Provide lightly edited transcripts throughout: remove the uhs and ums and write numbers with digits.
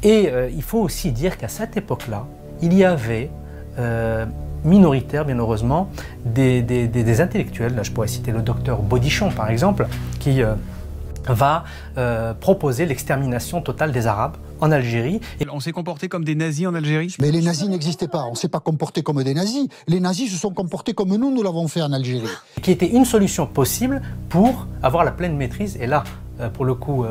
Et il faut aussi dire qu'à cette époque-là, il y avait minoritaires, bien heureusement, des intellectuels. Là, je pourrais citer le docteur Bodichon, par exemple, qui va proposer l'extermination totale des Arabes en Algérie. Et on s'est comporté comme des nazis en Algérie? Mais les nazis n'existaient pas, on ne s'est pas comporté comme des nazis. Les nazis se sont comportés comme nous l'avons fait en Algérie. Qui était une solution possible pour avoir la pleine maîtrise, et là, pour le coup,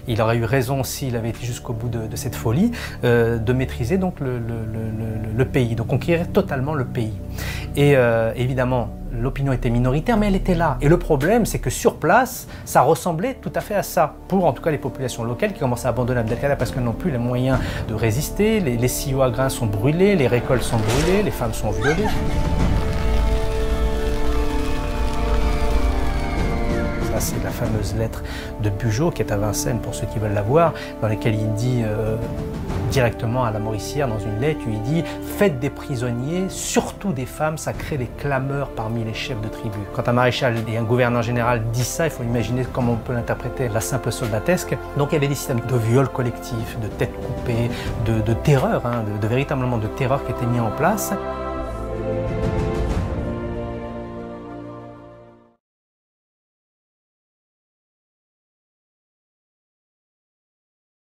il aurait eu raison s'il avait été jusqu'au bout de cette folie, de maîtriser donc le pays, de conquérir totalement le pays. Et évidemment, l'opinion était minoritaire, mais elle était là. Et le problème, c'est que sur place, ça ressemblait tout à fait à ça, pour en tout cas les populations locales qui commençaient à abandonner Abdelkader parce qu'elles n'ont plus les moyens de résister, les silos à grains sont brûlés, les récoltes sont brûlées, les femmes sont violées. C'est la fameuse lettre de Bugeaud qui est à Vincennes pour ceux qui veulent la voir, dans laquelle il dit directement à la Mauricière, dans une lettre, il dit « Faites des prisonniers, surtout des femmes, ça crée des clameurs parmi les chefs de tribu ». Quand un maréchal et un gouverneur général dit ça, il faut imaginer comment on peut l'interpréter, la simple soldatesque. Donc il y avait des systèmes de viol collectif, de têtes coupées, de terreur, véritablement de terreur qui étaient mis en place.